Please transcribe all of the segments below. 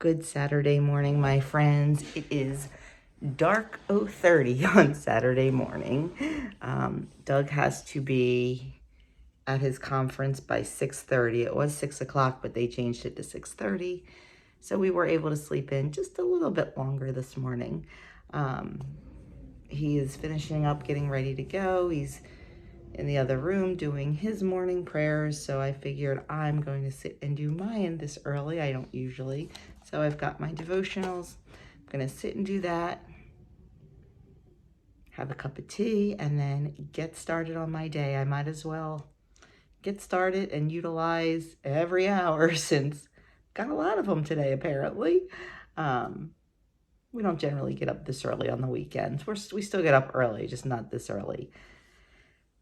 Good Saturday morning, my friends. It is dark 0:30 on Saturday morning. Doug has to be at his conference by 6:30. It was 6 o'clock, but they changed it to 6:30. So we were able to sleep in just a little bit longer this morning. He is finishing up, getting ready to go. He's in the other room doing his morning prayers. So I figured I'm going to sit and do mine this early. I don't usually. So I've got my devotionals. I'm going to sit and do that, have a cup of tea, and then get started on my day. I might as well get started and utilize every hour since got a lot of them today, apparently. We don't generally get up this early on the weekends. We still get up early, just not this early.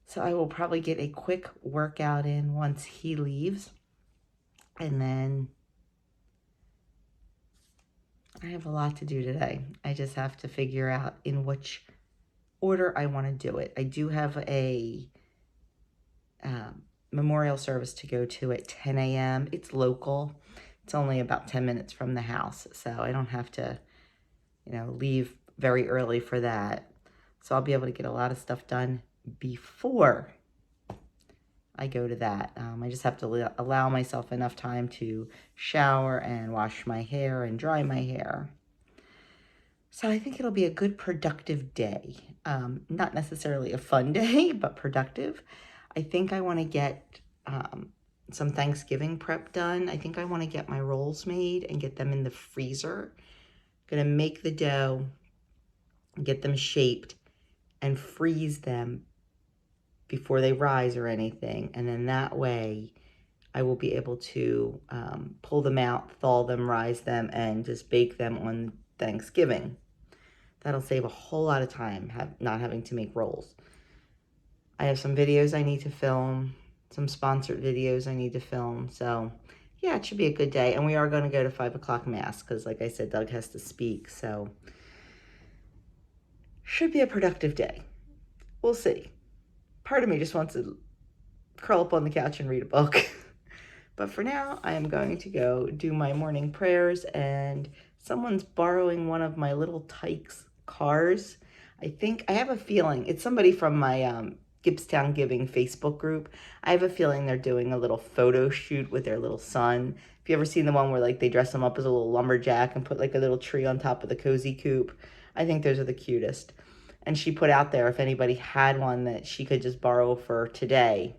So I will probably get a quick workout in once he leaves. And then I have a lot to do today. I just have to figure out in which order I want to do it. I do have a memorial service to go to at 10 a.m. It's local. It's only about 10 minutes from the house. So I don't have to, leave very early for that. So I'll be able to get a lot of stuff done before I go to that. I just have to allow myself enough time to shower and wash my hair and dry my hair. So I think it'll be a good productive day. Not necessarily a fun day, but productive. I think I want to get some Thanksgiving prep done. I think I want to get my rolls made and get them in the freezer. I'm going to make the dough, get them shaped, and freeze them before they rise or anything. And then that way I will be able to pull them out, thaw them, rise them, and just bake them on Thanksgiving. That'll save a whole lot of time, not having to make rolls. I have some videos I need to film, some sponsored videos I need to film. So yeah, it should be a good day. And we are going to go to 5 o'clock mass because, like I said, Doug has to speak. So should be a productive day. We'll see. Part of me just wants to curl up on the couch and read a book. But for now, I am going to go do my morning prayers, and someone's borrowing one of my little Tykes cars. I have a feeling it's somebody from my Gibbstown Giving Facebook group. I have a feeling they're doing a little photo shoot with their little son. Have you ever seen the one where they dress him up as a little lumberjack and put a little tree on top of the cozy coop? I think those are the cutest. And she put out there if anybody had one that she could just borrow for today.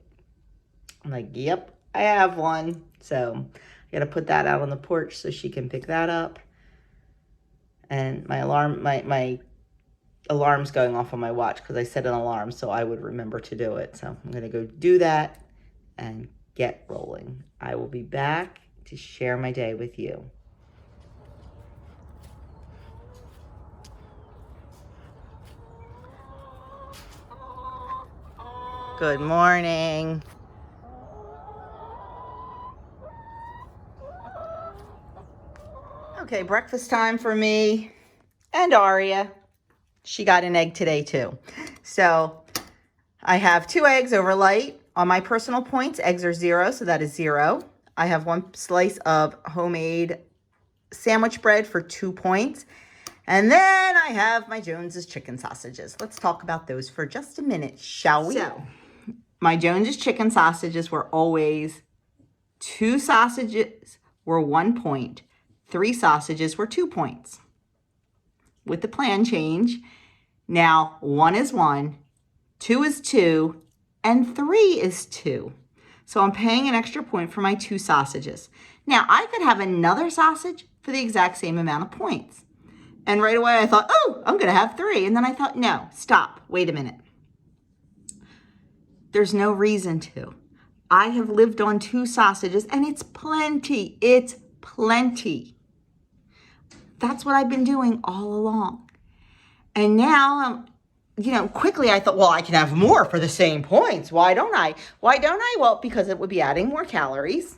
I'm like, yep, I have one. So I got to put that out on the porch so she can pick that up. And my alarm's going off on my watch because I set an alarm so I would remember to do it. So I'm going to go do that and get rolling. I will be back to share my day with you. Good morning. Okay, breakfast time for me and Aria. She got an egg today too. So I have 2 eggs over light. On my personal points, eggs are 0, so that is 0. I have 1 slice of homemade sandwich bread for 2 points. And then I have my Jones's chicken sausages. Let's talk about those for just a minute, shall we? So, my Jones's chicken sausages were always 2 sausages were 1 point, 3 sausages were 2 points. With the plan change, now 1 is 1, 2 is 2, and 3 is 2. So I'm paying an extra point for my 2 sausages. Now I could have another sausage for the exact same amount of points. And right away I thought, oh, I'm going to have 3. And then I thought, no, stop, wait a minute. There's no reason to. I have lived on 2 sausages and it's plenty. It's plenty. That's what I've been doing all along. And now, quickly I thought, well, I can have more for the same points. Why don't I? Well, because it would be adding more calories.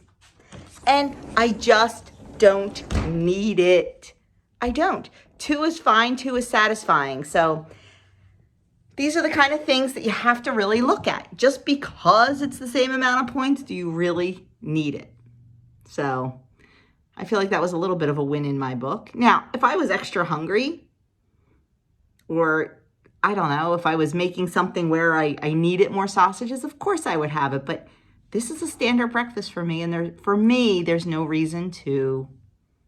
And I just don't need it. I don't. 2 is fine. 2 is satisfying. So these are the kind of things that you have to really look at. Just because it's the same amount of points, do you really need it? So I feel like that was a little bit of a win in my book. Now, if I was extra hungry, or I don't know, if I was making something where I needed more sausages, of course I would have it. But this is a standard breakfast for me, and for me, there's no reason to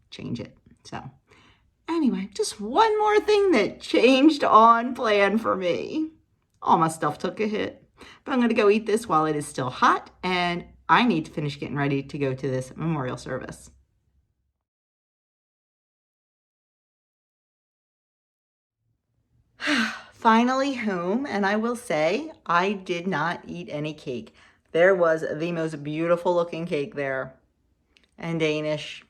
change it. So anyway, just one more thing that changed on plan for me. All my stuff took a hit. But I'm going to go eat this while it is still hot, and I need to finish getting ready to go to this memorial service. Finally home, and I will say I did not eat any cake. There was the most beautiful looking cake there, and Danish.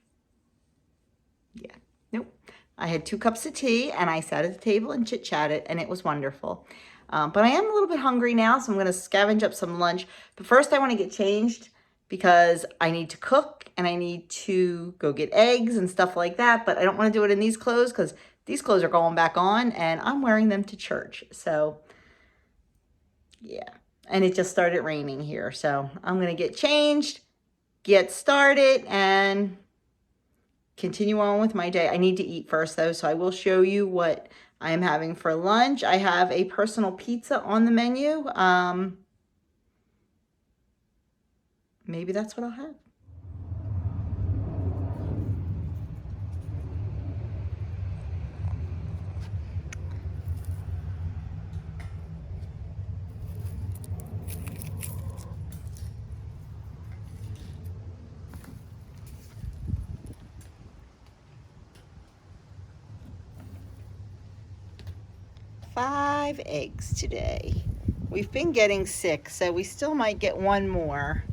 Yeah, nope. I had 2 cups of tea, and I sat at the table and chit-chatted, and it was wonderful. But I am a little bit hungry now, so I'm going to scavenge up some lunch. But first I want to get changed because I need to cook, and I need to go get eggs and stuff like that. But I don't want to do it in these clothes because these clothes are going back on, and I'm wearing them to church. So, yeah. And it just started raining here. So I'm going to get changed, get started, and continue on with my day. I need to eat first, though, so I will show you what I am having for lunch. I have a personal pizza on the menu. Maybe that's what I'll have. Five eggs today. We've been getting 6, so we still might get 1 more.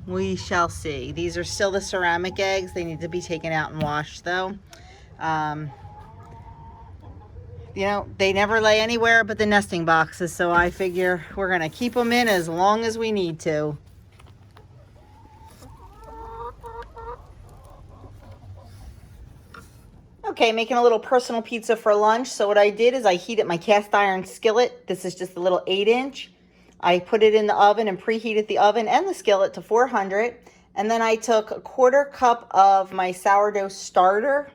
We shall see. These are still the ceramic eggs. They need to be taken out and washed, though. You know, they never lay anywhere but the nesting boxes, so I figure we're going to keep them in as long as we need to. Okay, making a little personal pizza for lunch. So what I did is I heated my cast iron skillet. This is just a little 8-inch. I put it in the oven and preheated the oven and the skillet to 400. And then I took a 1/4 cup of my sourdough starter.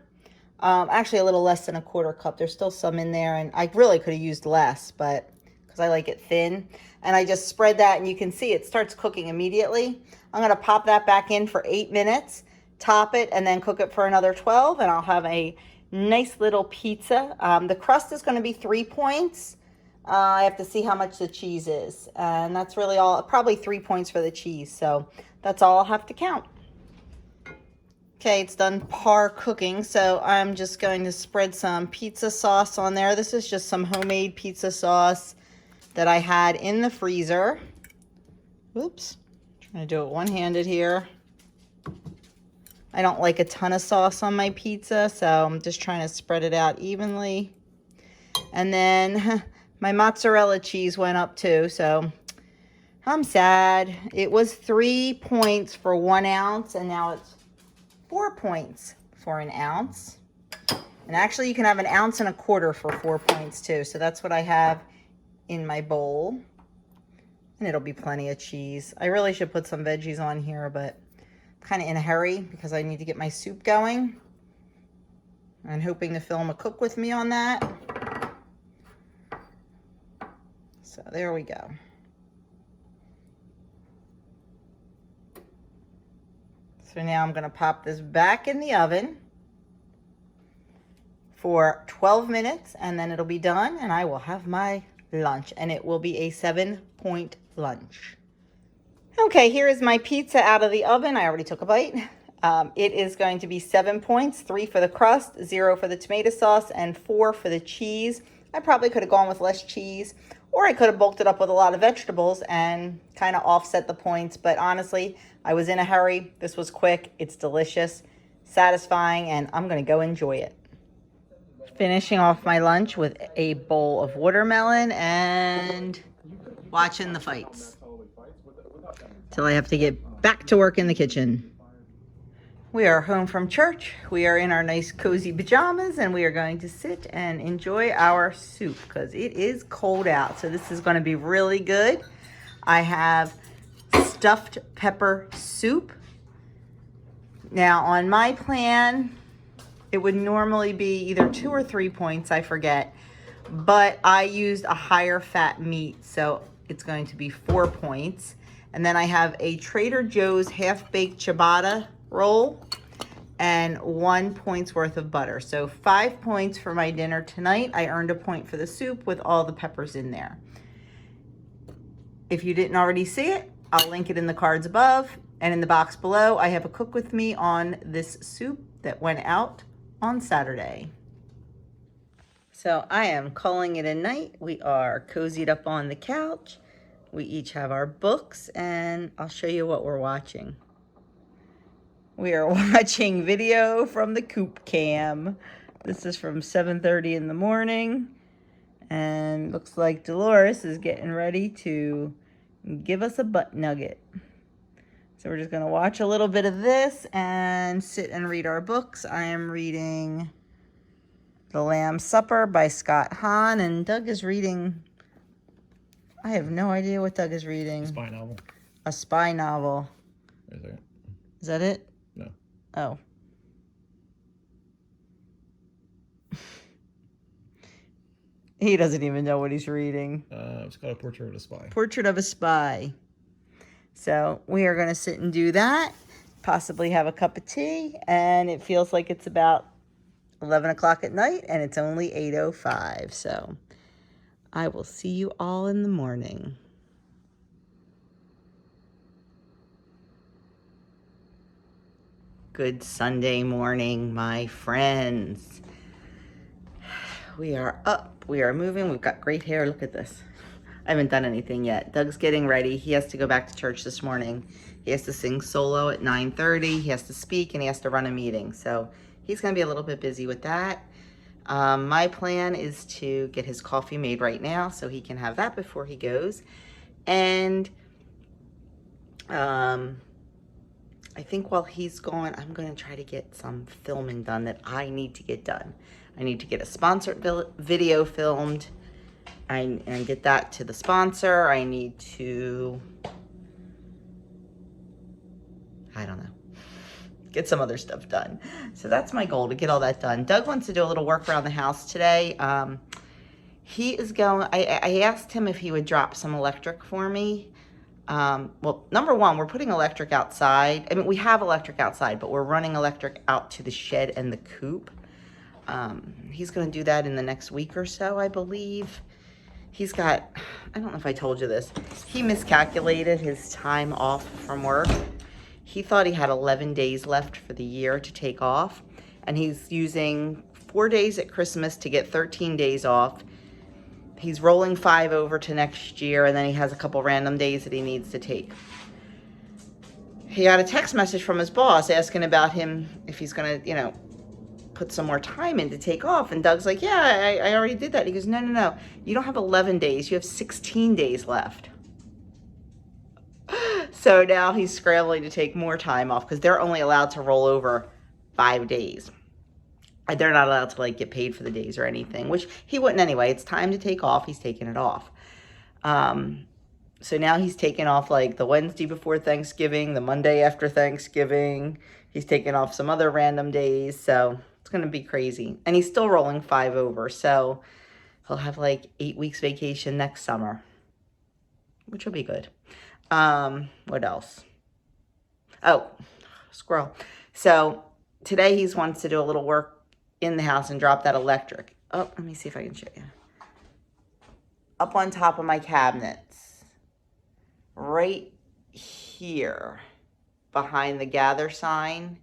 Actually a little less than a 1/4 cup. There's still some in there, and I really could have used less, but because I like it thin. And I just spread that, and you can see it starts cooking immediately. I'm going to pop that back in for 8 minutes. Top it, and then cook it for another 12, and I'll have a nice little pizza. The crust is going to be 3 points. I have to see how much the cheese is, and that's really all. Probably 3 points for the cheese, so that's all I'll have to count. Okay, it's done par cooking, so I'm just going to spread some pizza sauce on there. This is just some homemade pizza sauce that I had in the freezer. Oops, trying to do it one-handed here. I don't like a ton of sauce on my pizza, so I'm just trying to spread it out evenly. And then my mozzarella cheese went up too, so I'm sad. It was 3 points for 1 ounce, and now it's 4 points for 1 ounce. And actually, you can have 1 1/4 ounces for 4 points too. So that's what I have in my bowl. And it'll be plenty of cheese. I really should put some veggies on here, but kind of in a hurry because I need to get my soup going. I'm hoping to film a cook with me on that. So there we go. So now I'm going to pop this back in the oven for 12 minutes, and then it'll be done, and I will have my lunch, and it will be a 7-point lunch. Okay, here is my pizza out of the oven. I already took a bite. It is going to be 7 points, 3 for the crust, 0 for the tomato sauce, and 4 for the cheese. I probably could have gone with less cheese, or I could have bulked it up with a lot of vegetables and kind of offset the points. But honestly, I was in a hurry. This was quick. It's delicious, satisfying, and I'm going to go enjoy it. Finishing off my lunch with a bowl of watermelon and watching the fights till I have to get back to work in the kitchen. We are home from church. We are in our nice cozy pajamas, and we are going to sit and enjoy our soup because it is cold out. So this is going to be really good. I have stuffed pepper soup. Now on my plan, it would normally be either 2 or 3 points, I forget, but I used a higher fat meat, so it's going to be 4 points. And then I have a Trader Joe's half-baked ciabatta roll and 1 point's worth of butter. So 5 points for my dinner tonight. I earned a point for the soup with all the peppers in there. If you didn't already see it, I'll link it in the cards above, and in the box below, I have a cook with me on this soup that went out on Saturday. So I am calling it a night. We are cozied up on the couch. We each have our books, and I'll show you what we're watching. We are watching video from the coop cam. This is from 7:30 in the morning, and looks like Dolores is getting ready to give us a butt nugget. So we're just gonna watch a little bit of this and sit and read our books. I am reading The Lamb's Supper by Scott Hahn, and Doug is reading, I have no idea what Doug is reading. A spy novel. A spy novel. Right there. Is that it? No. Oh. He doesn't even know what he's reading. It's called A Portrait of a Spy. Portrait of a Spy. So we are going to sit and do that, possibly have a cup of tea, and it feels like it's about 11 o'clock at night, and it's only 8:05. So I will see you all in the morning. Good Sunday morning, my friends. We are up. We are moving. We've got great hair. Look at this. I haven't done anything yet. Doug's getting ready. He has to go back to church this morning. He has to sing solo at 9:30. He has to speak, and he has to run a meeting. So he's going to be a little bit busy with that. My plan is to get his coffee made right now so he can have that before he goes. And I think while he's gone, I'm going to try to get some filming done that I need to get done. I need to get a sponsored video filmed and get that to the sponsor. I need to, I don't know, get some other stuff done. So that's my goal, to get all that done. Doug wants to do a little work around the house today. He is going, I asked him if he would drop some electric for me. Well, number one, we're putting electric outside. I mean, we have electric outside, but we're running electric out to the shed and the coop. He's going to do that in the next week or so, I believe. He's got, I don't know if I told you this, he miscalculated his time off from work. He thought he had 11 days left for the year to take off, and he's using 4 days at Christmas to get 13 days off. He's rolling 5 over to next year, and then he has a couple random days that he needs to take. He got a text message from his boss asking about him, if he's going to, you know, put some more time in to take off. And Doug's like, yeah, I already did that. He goes, no. You don't have 11 days. You have 16 days left. So now he's scrambling to take more time off because they're only allowed to roll over 5 days. They're not allowed to like get paid for the days or anything, which he wouldn't anyway. It's time to take off. He's taking it off. So now he's taking off like the Wednesday before Thanksgiving, the Monday after Thanksgiving. He's taking off some other random days. So it's going to be crazy. And he's still rolling 5 over. So he'll have like 8 weeks vacation next summer, which will be good. What else? Oh, squirrel. So today he wants to do a little work in the house and drop that electric. Oh, let me see if I can show you. Up on top of my cabinets, right here behind the gather sign,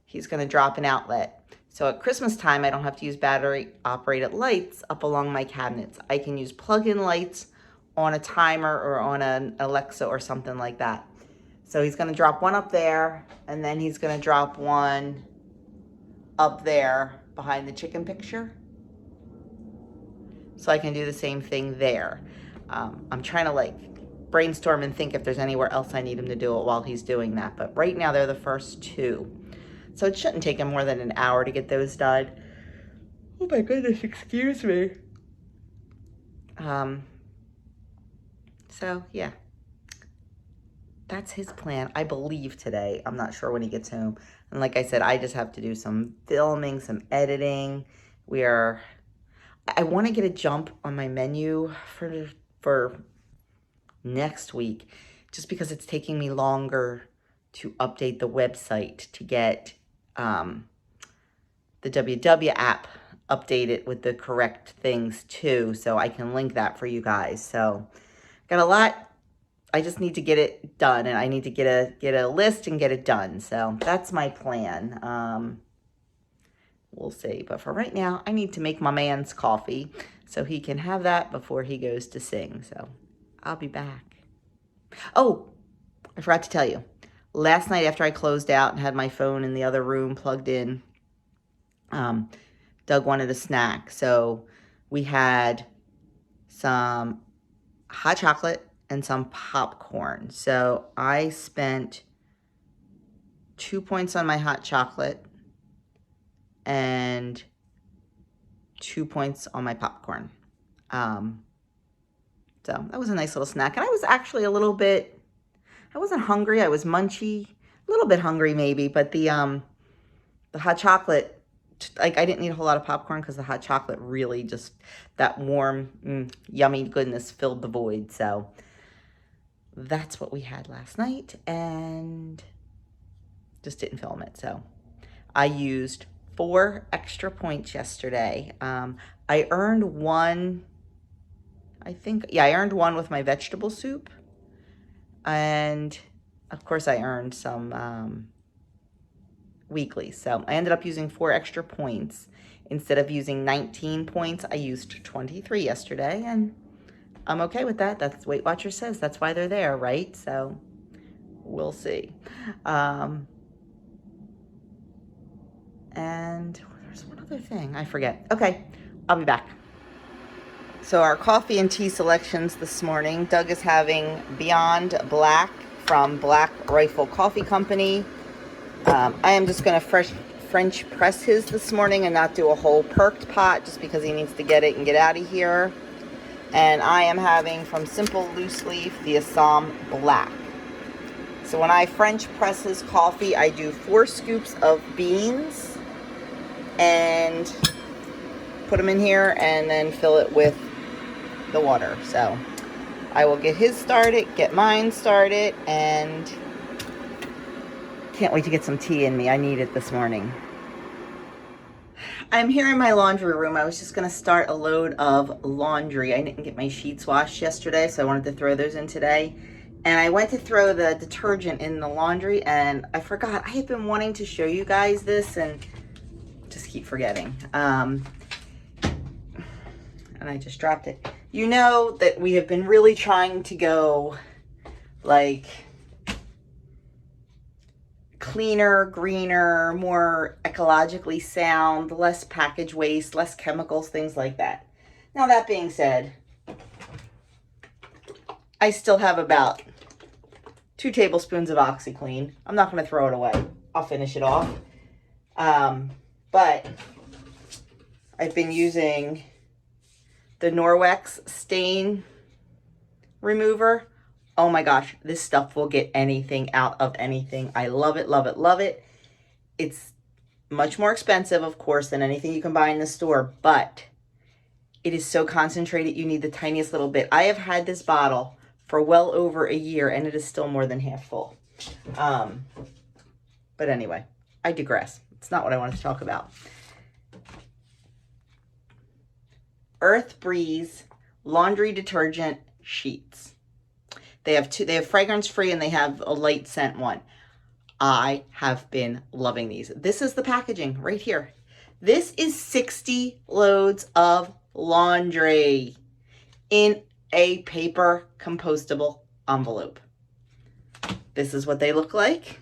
he's going to drop an outlet. So at Christmas time, I don't have to use battery operated lights up along my cabinets. I can use plug-in lights on a timer or on an Alexa or something like that. So he's going to drop one up there, and then he's going to drop one up there behind the chicken picture. So I can do the same thing there. I'm trying to like brainstorm and think if there's anywhere else I need him to do it while he's doing that. But right now they're the first 2. So it shouldn't take him more than an hour to get those done. Oh my goodness, excuse me. So yeah. that's his plan, I believe, today. I'm not sure when he gets home. And like I said, I just have to do some filming, some editing. I want to get a jump on my menu for next week, just because it's taking me longer to update the website to get the WW app updated with the correct things too, so I can link that for you guys. So got a lot. I just need to get it done, and I need to get a list and get it done. So that's my plan. We'll see. But for right now, I need to make my man's coffee so he can have that before he goes to sing. So I'll be back. Oh, I forgot to tell you. Last night after I closed out and had my phone in the other room plugged in, Doug wanted a snack. So we had some hot chocolate and some popcorn. So I spent 2 points on my hot chocolate and 2 points on my popcorn. So that was a nice little snack. And I was actually I wasn't hungry. I was munchy, a little bit hungry maybe, but the hot chocolate, like, I didn't need a whole lot of popcorn because the hot chocolate really just, that warm, yummy goodness filled the void. So that's what we had last night, and just didn't film it. So I used 4 extra points yesterday. I earned one, I earned one with my vegetable soup. And of course I earned some weekly. So I ended up using 4 extra points. Instead of using 19 points, I used 23 yesterday, and I'm okay with that. That's Weight Watchers says that's why they're there, right? So we'll see. And there's one other thing. I forget. Okay, I'll be back. So our coffee and tea selections this morning. Doug is having Beyond Black from Black Rifle Coffee Company. I am just going to French press his this morning and not do a whole perked pot, just because he needs to get it and get out of here. And I am having from Simple Loose Leaf the Assam Black. So when I French press his coffee, I do 4 scoops of beans and put them in here and then fill it with the water. So I will get his started, get mine started, and can't wait to get some tea in me. I need it this morning. I'm here in my laundry room. I was just going to start a load of laundry. I didn't get my sheets washed yesterday, so I wanted to throw those in today. And I went to throw the detergent in the laundry, and I forgot. I have been wanting to show you guys this and just keep forgetting. And I just dropped it. You know that we have been really trying to go like cleaner, greener, more ecologically sound, less package waste, less chemicals, things like that. Now, that being said, I still have about 2 tablespoons of OxyClean. I'm not going to throw it away. I'll finish it off. But I've been using the Norwex stain remover. Oh my gosh, this stuff will get anything out of anything. I love it, love it, love it. It's much more expensive, of course, than anything you can buy in the store, but it is so concentrated, you need the tiniest little bit. I have had this bottle for well over a year, and it is still more than half full. But anyway, I digress. It's not what I wanted to talk about. Earth Breeze laundry detergent sheets. They have fragrance free, and they have a light scent one. I have been loving these. This is the packaging right here. This is 60 loads of laundry in a paper compostable envelope. This is what they look like.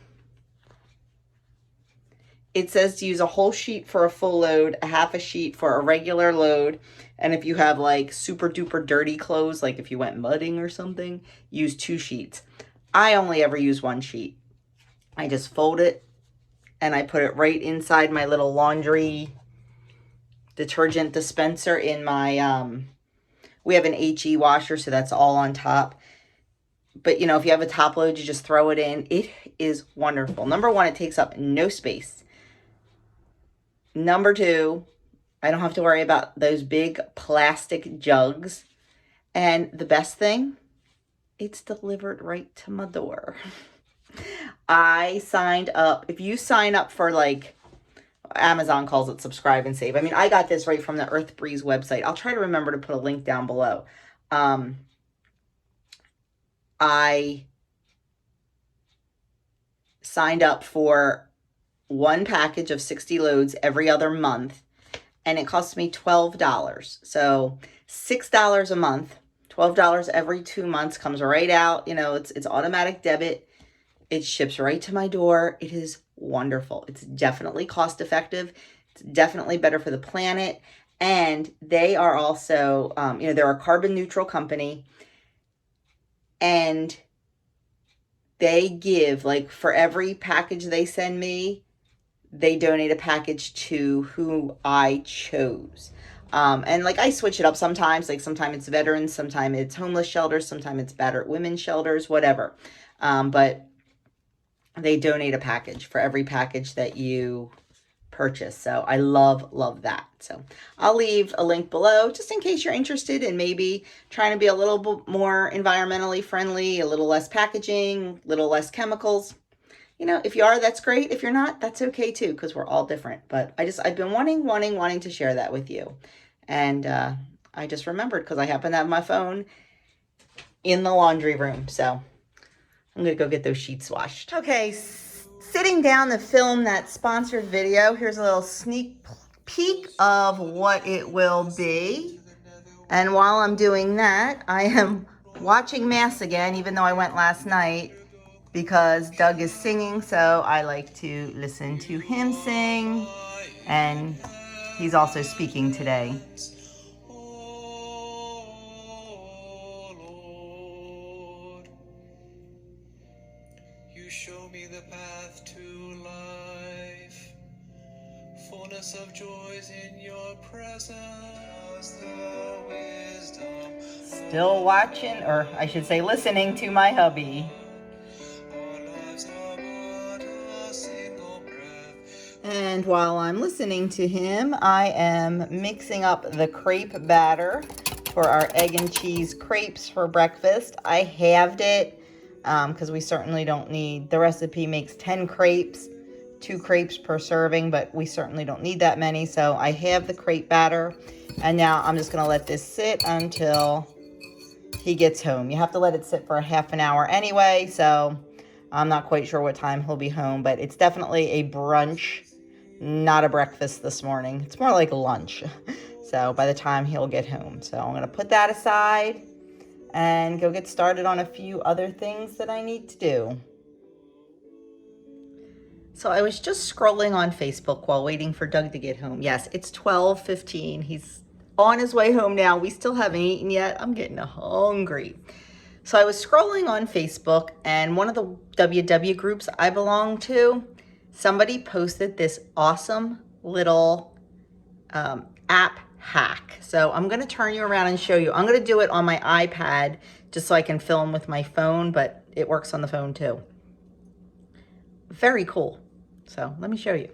It says to use a whole sheet for a full load, a half a sheet for a regular load. And if you have like super duper dirty clothes, like if you went mudding or something, use 2 sheets. I only ever use 1 sheet. I just fold it and I put it right inside my little laundry detergent dispenser in my, we have an HE washer, so that's all on top. But, you know, if you have a top load, you just throw it in. It is wonderful. Number one, it takes up no space. Number two, I don't have to worry about those big plastic jugs. And the best thing, it's delivered right to my door. I signed up. If you sign up for, like, Amazon calls it subscribe and save. I mean, I got this right from the Earth Breeze website. I'll try to remember to put a link down below. I signed up for one package of 60 loads every other month, and it cost me $12. So $6 a month, $12 every 2 months, comes right out. You know, it's automatic debit. It ships right to my door. It is wonderful. It's definitely cost effective. It's definitely better for the planet. And they are also, you know, they're a carbon neutral company. And they give, like, for every package they send me, they donate a package to who I chose. And, like, I switch it up sometimes. Like, sometimes it's veterans, sometimes it's homeless shelters, sometimes it's battered women's shelters, whatever. But they donate a package for every package that you purchase. So I love that. So I'll leave a link below just in case you're interested in maybe trying to be a little bit more environmentally friendly, a little less packaging, a little less chemicals. You know, if you are, that's great. If you're not, that's okay too, because we're all different. But I've been wanting to share that with you. And I just remembered because I happen to have my phone in the laundry room. So I'm going to go get those sheets washed. Okay, sitting down to film that sponsored video. Here's a little sneak peek of what it will be. And while I'm doing that, I am watching Mass again, even though I went last night, because Doug is singing, so I like to listen to him sing. And he's also speaking today. Show me the path to life, fullness of joys in your presence, the wisdom. Still watching, or I should say listening to my hubby. Our lives are but a single breath. And while I'm listening to him, I am mixing up the crepe batter for our egg and cheese crepes for breakfast. I halved it because we certainly don't need, the recipe makes 10 crepes, 2 crepes per serving, but we certainly don't need that many. So I have the crepe batter, and now I'm just going to let this sit until he gets home. You have to let it sit for a half an hour anyway, so I'm not quite sure what time he'll be home, but it's definitely a brunch, not a breakfast this morning. It's more like lunch. So by the time he'll get home. So I'm going to put that aside and go get started on a few other things that I need to do. So I was just scrolling on Facebook while waiting for Doug to get home. Yes, it's 12:15. He's on his way home now. We still haven't eaten yet. I'm getting hungry. So I was scrolling on Facebook, and one of the WW groups I belong to, somebody posted this awesome little app hack. So I'm going to turn you around and show you. I'm going to do it on my iPad just so I can film with my phone, but it works on the phone too. Very cool. So let me show you.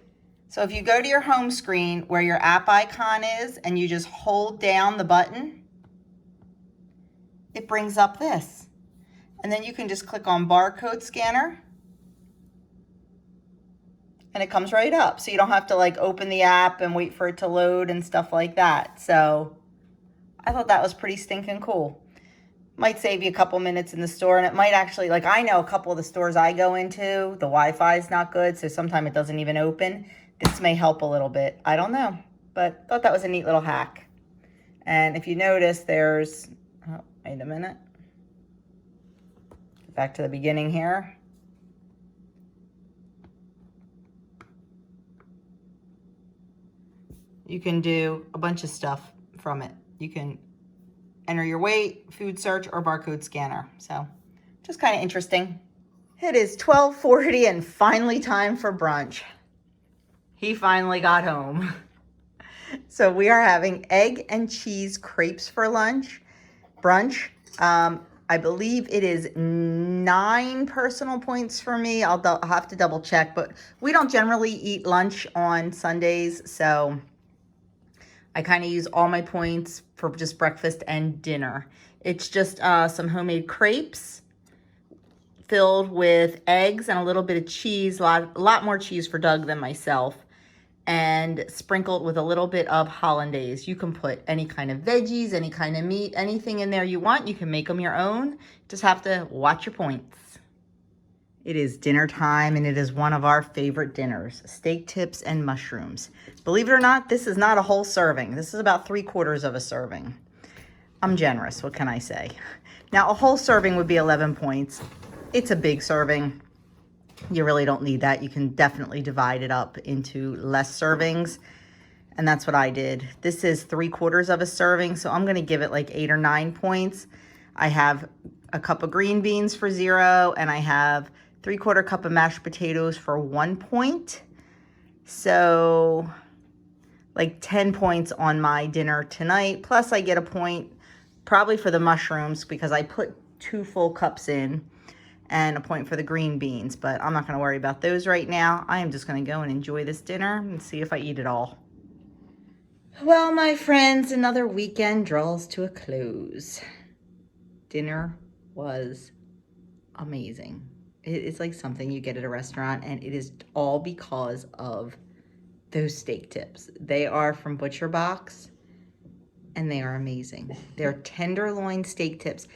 So if you go to your home screen where your app icon is and you just hold down the button, it brings up this. And then you can just click on barcode scanner and it comes right up. So you don't have to like open the app and wait for it to load and stuff like that. So I thought that was pretty stinking cool. Might save you a couple minutes in the store, and it might actually, like, I know a couple of the stores I go into, the Wi-Fi is not good, so sometimes it doesn't even open. This may help a little bit. I don't know, but thought that was a neat little hack. And if you notice, there's, oh, wait a minute. Back to the beginning here. You can do a bunch of stuff from it. You can enter your weight, food search, or barcode scanner. So just kind of interesting. It is 12:40 and finally time for brunch. He finally got home. So we are having egg and cheese crepes for lunch, brunch. I believe it is 9 personal points for me. I'll have to double check, but we don't generally eat lunch on Sundays, so I kind of use all my points for just breakfast and dinner. It's just some homemade crepes filled with eggs and a little bit of cheese, a lot more cheese for Doug than myself, and sprinkled with a little bit of hollandaise. You can put any kind of veggies, any kind of meat, anything in there you want. You can make them your own. Just have to watch your points. It is dinner time, and it is one of our favorite dinners, steak tips and mushrooms. Believe it or not, this is not a whole serving. This is about 3/4 of a serving. I'm generous, what can I say? Now, a whole serving would be 11 points. It's a big serving. You really don't need that. You can definitely divide it up into less servings. And that's what I did. This is 3/4 of a serving, so I'm gonna give it like 8 or 9 points. I have a cup of green beans for 0, and I have 3/4 cup of mashed potatoes for 1 point. So like 10 points on my dinner tonight. Plus I get a point probably for the mushrooms because I put 2 full cups in, and a point for the green beans, but I'm not gonna worry about those right now. I am just gonna go and enjoy this dinner and see if I eat it all. Well, my friends, another weekend draws to a close. Dinner was amazing. It's like something you get at a restaurant, and it is all because of those steak tips. They are from Butcher Box, and they are amazing. They're tenderloin steak tips.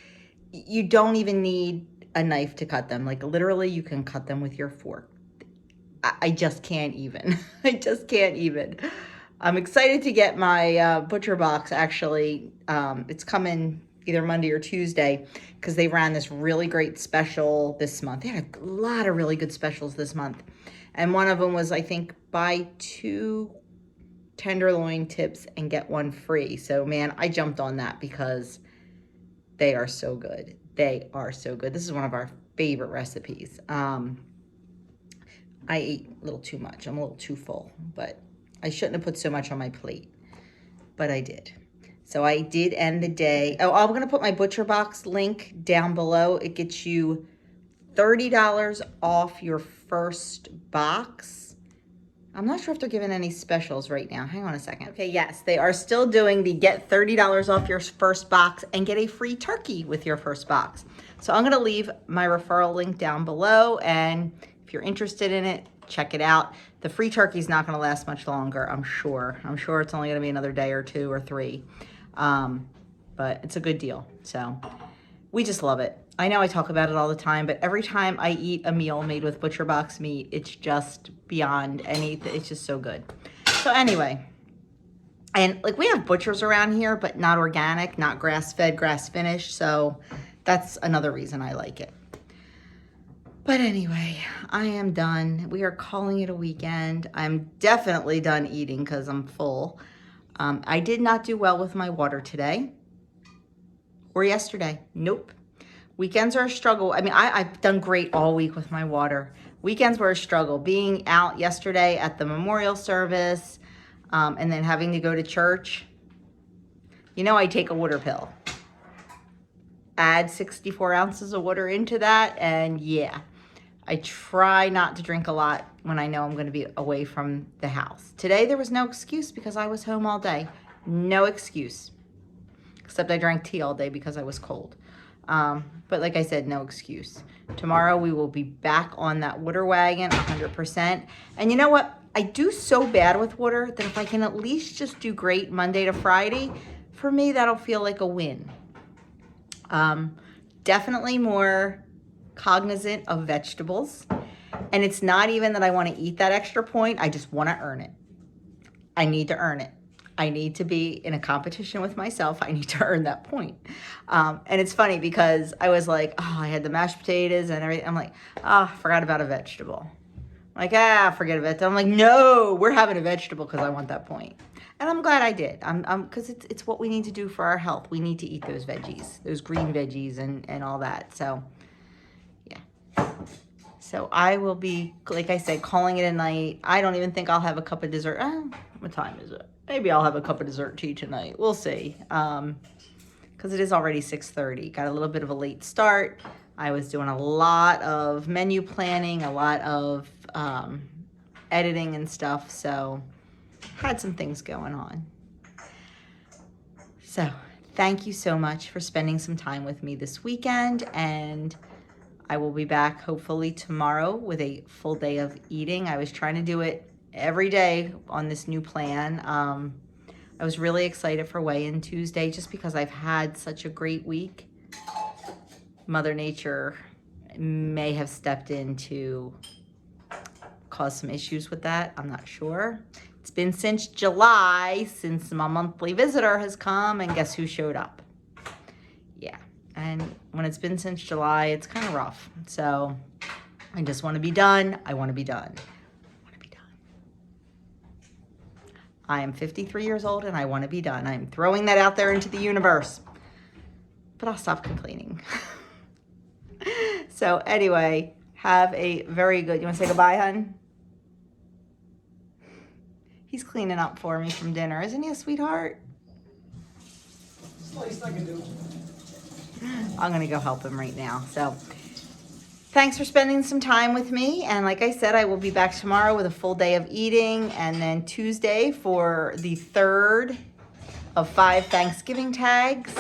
You don't even need a knife to cut them. Like literally you can cut them with your fork. I just can't even. I just can't even. I'm excited to get my Butcher Box actually. It's coming either Monday or Tuesday because they ran this really great special this month. They had a lot of really good specials this month. And one of them was, I think, buy 2 tenderloin tips and get 1 free. So man, I jumped on that because they are so good. They are so good. This is one of our favorite recipes. I ate a little too much. I'm a little too full, but I shouldn't have put so much on my plate, but I did. So I did end the day. Oh, I'm going to put my Butcher Box link down below. It gets you $30 off your first box. I'm not sure if they're giving any specials right now. Hang on a second. Okay, yes, they are still doing the get $30 off your first box and get a free turkey with your first box. So I'm gonna leave my referral link down below, and if you're interested in it, check it out. The free turkey is not gonna last much longer, I'm sure. I'm sure it's only gonna be another day or 2 or 3. But it's a good deal, so we just love it. I know I talk about it all the time, but every time I eat a meal made with Butcher Box meat, it's just beyond anything. It's just so good. So anyway, and like we have butchers around here, but not organic, not grass-fed, grass-finished. So that's another reason I like it. But anyway, I am done. We are calling it a weekend. I'm definitely done eating because I'm full. I did not do well with my water today or yesterday. Nope. Weekends are a struggle. I mean, I've done great all week with my water. Weekends were a struggle. Being out yesterday at the memorial service and then having to go to church. You know, I take a water pill. Add 64 ounces of water into that, and yeah. I try not to drink a lot when I know I'm going to be away from the house. Today there was no excuse because I was home all day. No excuse. Except I drank tea all day because I was cold. But like I said, no excuse. Tomorrow we will be back on that water wagon 100%. And you know what? I do so bad with water that if I can at least just do great Monday to Friday, for me that'll feel like a win. Definitely more cognizant of vegetables. And it's not even that I want to eat that extra point. I just want to earn it. I need to earn it. I need to be in a competition with myself. I need to earn that point. And it's funny because I was like, oh, I had the mashed potatoes and everything. I'm like, oh, I forgot about a vegetable. I'm like, forget about it. I'm like, no, we're having a vegetable because I want that point. And I'm glad I did. Because it's what we need to do for our health. We need to eat those veggies, those green veggies and all that. So, yeah. So I will be, like I said, calling it a night. I don't even think I'll have a cup of dessert. What time is it? Maybe I'll have a cup of dessert tea tonight. We'll see. Because because it is already 6:30. Got a little bit of a late start. I was doing a lot of menu planning, a lot of editing and stuff, so had some things going on. So thank you so much for spending some time with me this weekend, and I will be back hopefully tomorrow with a full day of eating. I was trying to do it every day on this new plan. I was really excited for weigh-in Tuesday just because I've had such a great week. Mother Nature may have stepped in to cause some issues with that. I'm not sure. It's been since July since my monthly visitor has come, and guess who showed up? Yeah, and when it's been since July, it's kind of rough. So I just want to be done. I want to be done. I want to be done. I am 53 years old and I want to be done. I'm throwing that out there into the universe, but I'll stop complaining. So anyway, have a very good, you want to say goodbye, hun? He's cleaning up for me from dinner. Isn't he a sweetheart? It's the least I can do. I'm going to go help him right now. So thanks for spending some time with me. And like I said, I will be back tomorrow with a full day of eating. And then Tuesday for the 3rd of 5 Thanksgiving tags.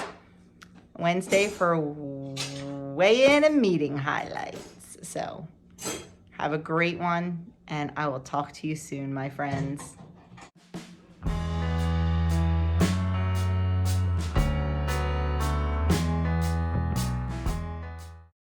Wednesday for weigh-in and meeting highlights. So have a great one. And I will talk to you soon, my friends.